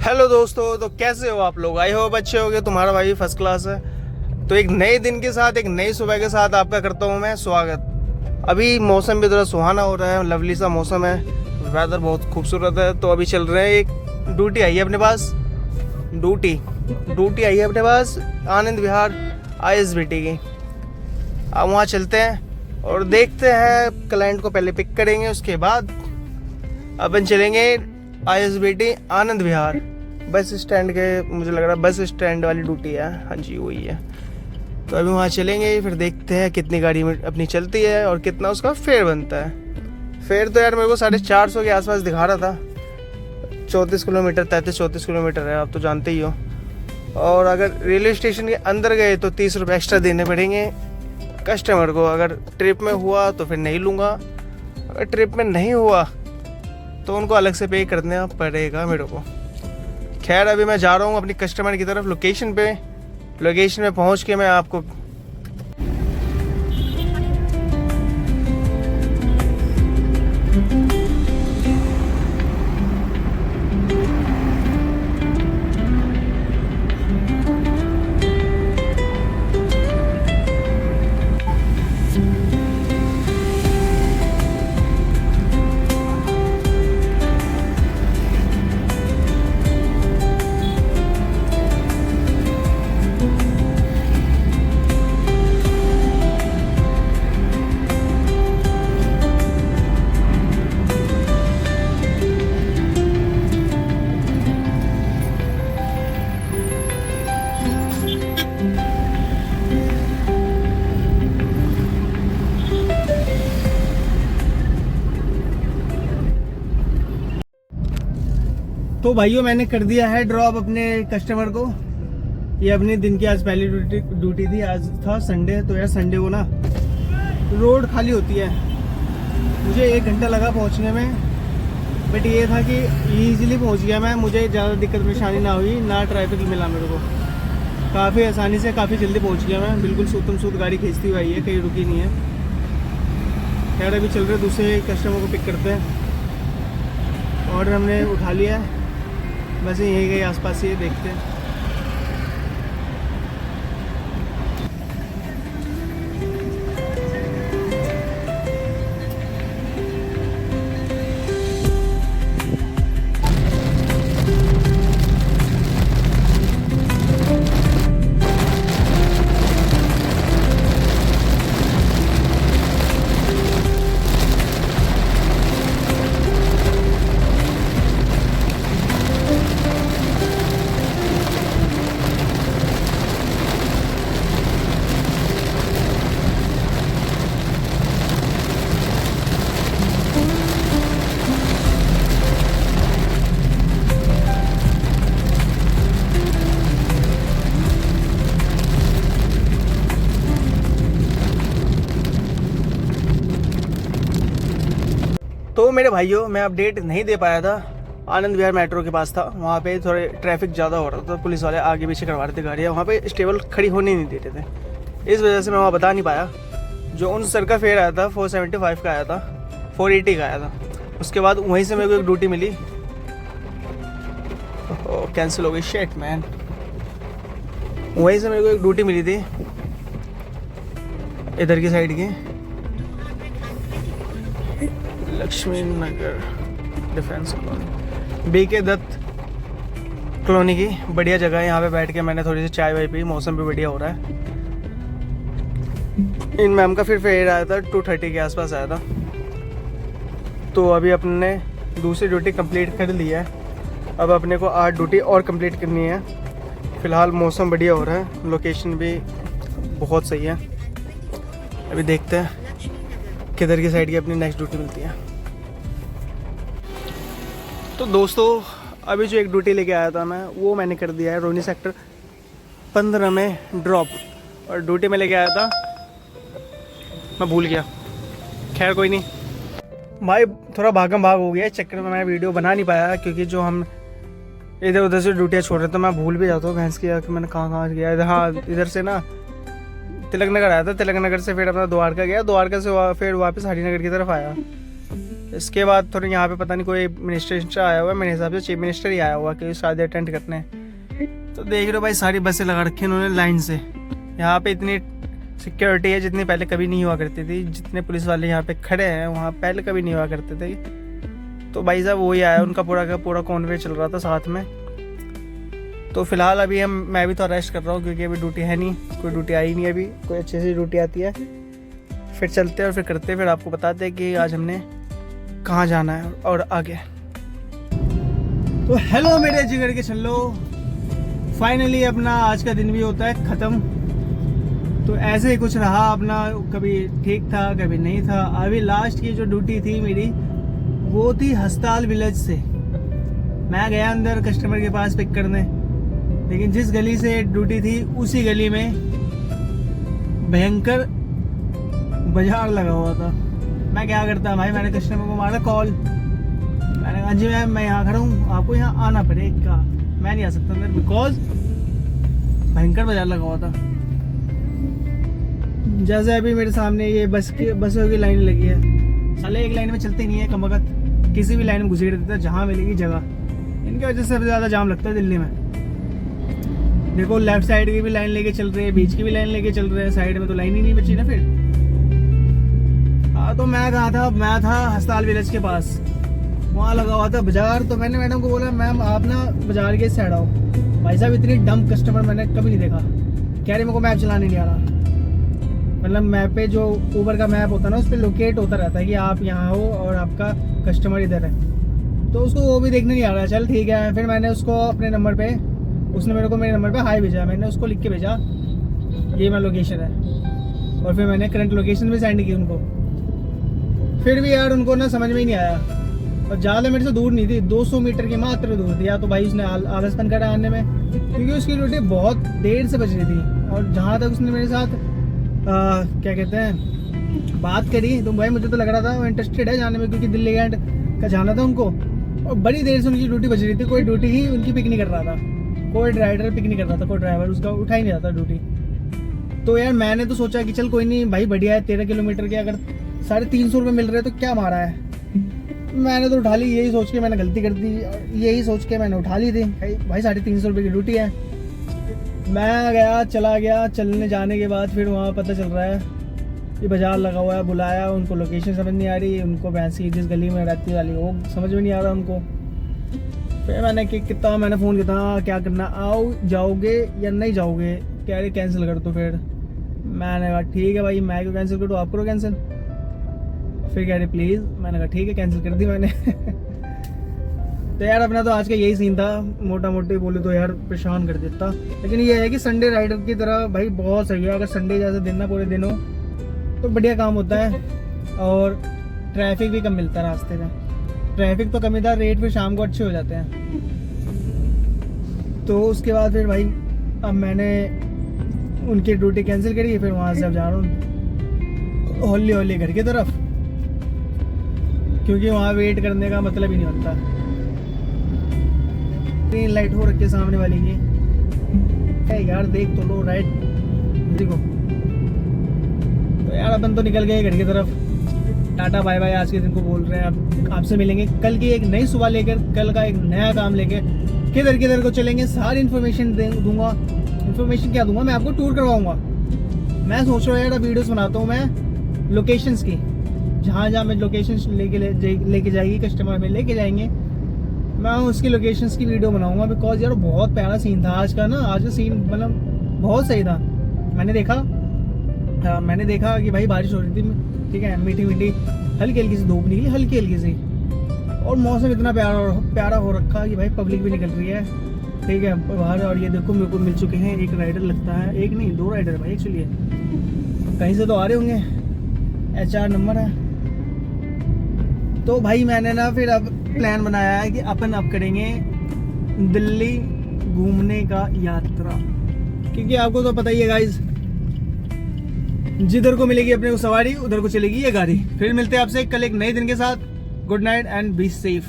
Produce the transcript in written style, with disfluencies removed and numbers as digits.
Hello दोस्तों, तो कैसे हो आप लोग? आई होप अच्छे होगे। तुम्हारा भाई फर्स्ट क्लास है। तो एक नए दिन के साथ, एक नई सुबह के साथ आपका करता हूँ मैं स्वागत। अभी मौसम भी थोड़ा सुहाना हो रहा है, लवली सा मौसम है, वेदर बहुत खूबसूरत है। तो अभी चल रहे हैं, एक ड्यूटी आई है अपने पास, ड्यूटी आई है अपने पास आनंद विहार ISBT की। अब वहाँ चलते हैं और देखते हैं, क्लाइंट को पहले पिक करेंगे, उसके बाद अपन चलेंगे ISBT Anand Vihar bus stand के। मुझे लग रहा है बस स्टैंड वाली ड्यूटी है। हाँ जी, वही है। तो अभी वहाँ चलेंगे, फिर देखते हैं कितनी गाड़ी में अपनी चलती है और कितना उसका फेयर बनता है। फेयर तो यार मेरे को 450 के आसपास दिखा रहा था। 34 किलोमीटर, 34 किलोमीटर है, आप तो जानते ही हो। और अगर रेलवे स्टेशन के अंदर गए तो 30 रुपये एक्स्ट्रा देने पड़ेंगे कस्टमर को। अगर ट्रिप में हुआ तो फिर नहीं लूँगा, अगर ट्रिप में नहीं हुआ तो उनको अलग से पे करना पड़ेगा मेरे को। खैर, अभी मैं जा रहा हूँ अपनी कस्टमर की तरफ, लोकेशन पे पहुँच के मैं आपको तो भाइयों, मैंने कर दिया है ड्रॉप अपने कस्टमर को। ये अपने दिन की आज पहली ड्यूटी थी। आज था संडे, तो यार संडे को ना रोड खाली होती है। मुझे 1 घंटा लगा पहुंचने में, बट ये था कि इजीली पहुंच गया मैं। मुझे ज़्यादा दिक्कत परेशानी ना हुई, ना ट्रैफिक मिला मेरे को। काफ़ी आसानी से, काफ़ी जल्दी पहुँच गया मैं। बिल्कुल सूतम सूत गाड़ी खींचती हुई आई है, कहीं रुकी नहीं है। खैर, अभी चल रहे दूसरे कस्टमर को पिक करते हैं। ऑर्डर हमने उठा लिया है, बस यहीं के आसपास ही देखते हैं। तो मेरे भाइयों, मैं अपडेट नहीं दे पाया था। आनंद विहार मेट्रो के पास था, वहाँ पे थोड़े ट्रैफिक ज़्यादा हो रहा था, तो पुलिस वाले आगे पीछे करवा रहे थे गाड़ियाँ। वहाँ पे स्टेबल खड़ी होने नहीं दे रहे थे, इस वजह से मैं वहाँ बता नहीं पाया। जो उन सर का फेयर आया था 475 का आया था, 480 का आया था। उसके बाद वहीं से मेरे को एक ड्यूटी मिली, कैंसिल हो गई, शिट मैन। वहीं से मेरे को एक ड्यूटी मिली थी इधर की साइड की, Laxmi Nagar defence colony, BK Dutt colony की। बढ़िया जगह है, यहाँ पे बैठ के मैंने थोड़ी सी चाय वाय पी, मौसम भी बढ़िया हो रहा है। इन मैम का फिर फेयर आया था 230 के आसपास आया था। तो अभी अपने दूसरी ड्यूटी कंप्लीट कर ली है। अब अपने को 8 ड्यूटी और कंप्लीट करनी है। फ़िलहाल मौसम बढ़िया हो रहा है, लोकेशन भी बहुत सही है। अभी देखते हैं किधर की साइड की अपनी नेक्स्ट ड्यूटी मिलती है। तो दोस्तों, अभी जो एक ड्यूटी लेके आया था मैं, वो मैंने कर दिया है रोहिणी सेक्टर 15 में ड्रॉप। और ड्यूटी में लेके आया था, मैं भूल गया। खैर कोई नहीं भाई, थोड़ा भागम भाग हो गया, इस चक्कर में मैं वीडियो बना नहीं पाया, क्योंकि जो हम इधर उधर से ड्यूटियाँ छोड़ रहे तो मैं भूल भी जाता हूँ भैंस की कि मैंने कहाँ गया। हाँ, इधर से ना तिलक नगर आया था, तिलक नगर से फिर अपना द्वारका गया, द्वारका से फिर वापस हरिनगर की तरफ आया। इसके बाद थोड़ा यहाँ पे पता नहीं कोई मिनिस्टर आया हुआ है, मेरे हिसाब से चीफ मिनिस्टर ही आया हुआ कि शादी अटेंड करने। तो देख रहे हो भाई सारी बसें लगा रखी हैं उन्होंने लाइन से। यहाँ पे इतनी सिक्योरिटी है जितनी पहले कभी नहीं हुआ करती थी। जितने पुलिस वाले यहाँ पे खड़े हैं वहाँ पहले कभी नहीं हुआ करते थे। तो भाई साहब वही आया, उनका पूरा का पूरा कॉन्वे चल रहा था साथ में। तो फिलहाल अभी मैं भी तो अरेस्ट कर रहा हूँ क्योंकि अभी ड्यूटी है नहीं, कोई ड्यूटी आई नहीं अभी, कोई अच्छी सी ड्यूटी आती है फिर चलते हैं और फिर करते हैं, फिर आपको बताते हैं कि आज हमने कहाँ जाना है और आगे। तो हेलो मेरे जिगर के छल्लो, फाइनली अपना आज का दिन भी होता है ख़त्म। तो ऐसे ही कुछ रहा अपना, कभी ठीक था कभी नहीं था। अभी लास्ट की जो ड्यूटी थी मेरी वो थी हस्ताल विलेज से। मैं गया अंदर कस्टमर के पास पिक करने, लेकिन जिस गली से ड्यूटी थी उसी गली में भयंकर बाजार लगा हुआ था। मैं क्या करता भाई, मैंने कस्टमर को मारा कॉल, मैंने कहा जी मैं यहाँ खड़ा हूँ, आपको यहाँ आना पड़ेगा, मैं नहीं आ सकता अंदर बिकॉज भयंकर बाजार लगा हुआ था। जैसे अभी मेरे सामने ये बसों की लाइन लगी है, साले एक लाइन में चलते नहीं है कम वक्त, किसी भी लाइन में घुसेड़ देता है जहाँ मिलेगी जगह। इनकी वजह से सबसे ज़्यादा जाम लगता है दिल्ली में। देखो लेफ्ट साइड की भी लाइन लेके चल रही है, बीच की भी लाइन लेके चल रहे हैं, साइड में तो लाइन ही नहीं बची ना फिर। हाँ तो मैं कहा था, मैं था हस्ताल विलेज के पास, वहाँ लगा हुआ था बाजार। तो मैंने मैडम को बोला मैम आप ना बाजार के साइड आओ। भाई साहब इतनी डम कस्टमर मैंने कभी नहीं देखा। कह रहे मेरे को मैप चलाने नहीं आ रहा, मतलब मैप पे जो ऊबर का मैप होता है ना उस पर लोकेट होता रहता है कि आप यहाँ हो और आपका कस्टमर इधर है। तो उसको वो भी देखने नहीं आ रहा। चल ठीक है, फिर मैंने उसको अपने नंबर पे, उसने मेरे को मेरे नंबर पे हाई भेजा, मैंने उसको लिख के भेजा ये मेरा लोकेशन है, और फिर मैंने करंट लोकेशन भी सेंड की उनको। फिर भी यार उनको ना समझ में ही नहीं आया, और ज़्यादा मेरे से दूर नहीं थी, 200 मीटर की मात्र दूर थी। या तो भाई उसने आलसपन करा आने में, क्योंकि उसकी ड्यूटी बहुत देर से बज रही थी। और जहाँ तक उसने मेरे साथ क्या कहते हैं बात करी, तो भाई मुझे तो लग रहा था वो इंटरेस्टेड है जाने में, क्योंकि दिल्ली गेट का जाना था उनको। और बड़ी देर से उनकी ड्यूटी बज रही थी, कोई ड्यूटी ही उनकी पिक नहीं कर रहा था, कोई राइडर पिक नहीं कर रहा था, कोई ड्राइवर उसका उठा ही नहीं रहा था ड्यूटी। तो यार मैंने तो सोचा कि चल कोई नहीं भाई बढ़िया है, 13 किलोमीटर के अगर 350 रुपये मिल रहे तो क्या मारा है। मैंने तो उठा ली, यही सोच के मैंने गलती कर दी, यही सोच के मैंने उठा ली थी। भाई 350 रुपये की ड्यूटी है। मैं गया, चला गया, चलने जाने के बाद फिर वहाँ पता चल रहा है ये बाजार लगा हुआ है। बुलाया उनको, लोकेशन समझ नहीं आ रही उनको, भैंसी जिस गली में रहती वाली वो समझ में नहीं आ रहा उनको। फिर मैंने कितना मैंने फ़ोन किया था क्या करना, आओ जाओगे या नहीं जाओगे, कह रहे कैंसिल कर दो। फिर मैंने कहा ठीक है भाई, मैं क्यों कैंसिल करूँ, आप करो कैंसिल। फिर कह रहे प्लीज़, मैंने कहा ठीक है कैंसिल कर दी मैंने। तो यार अपना तो आज का यही सीन था, मोटा मोटी बोले तो यार परेशान कर देता। लेकिन ये है कि संडे राइडर की तरह भाई बहुत सही है, अगर संडे जैसे दिन ना पूरे दिन हो तो बढ़िया काम होता है, और ट्रैफिक भी कम मिलता है रास्ते में। ट्रैफिक तो कमी था, रेट फिर शाम को अच्छे हो जाते हैं। तो उसके बाद फिर भाई अब मैंने उनकी ड्यूटी कैंसिल करी, फिर वहाँ से अब जा रहा हूँ हौली हौली घर की तरफ, क्योंकि वहाँ वेट करने का मतलब ही नहीं होता। ग्रीन लाइट हो रखी है सामने वाली की, है यार देख तो लो राइट देखो। तो यार अपन तो निकल गए घर की तरफ, टाटा बाय बाय आज के दिन को बोल रहे हैं। अब आपसे मिलेंगे कल की एक नई सुबह लेकर, कल का एक नया काम लेके, किधर को चलेंगे सारी इन्फॉर्मेशन दूंगा। इन्फॉर्मेशन क्या दूंगा, मैं आपको टूर करवाऊंगा। मैं सोच रहा हूँ यार वीडियोस बनाता हूँ मैं लोकेशंस की, जहाँ मैं लोकेशंस लेके जाएगी कस्टमर में लेके जाएंगे, मैं उसकी लोकेशंस की वीडियो बनाऊंगा। बिकॉज यार बहुत प्यारा सीन था आज का सीन, मतलब बहुत सही था। मैंने देखा कि भाई बारिश हो रही थी, ठीक है, मीठी हल्की हल्की सी धूप निकली, हल्की हल्की सी, और मौसम इतना प्यारा हो रखा कि भाई पब्लिक भी निकल रही है, ठीक है बाहर। और ये देखो मेरे को मिल चुके हैं एक राइडर, लगता है एक नहीं 2 राइडर भाई एक्चुअली, कहीं से तो आ रहे होंगे, HR नंबर है। तो भाई मैंने ना फिर अब प्लान बनाया है कि अपन अब करेंगे दिल्ली घूमने का यात्रा, क्योंकि आपको तो पता ही है गाइज, जिधर को मिलेगी अपने को सवारी उधर को चलेगी ये गाड़ी। फिर मिलते हैं आपसे कल एक नए दिन के साथ। Good night and be safe.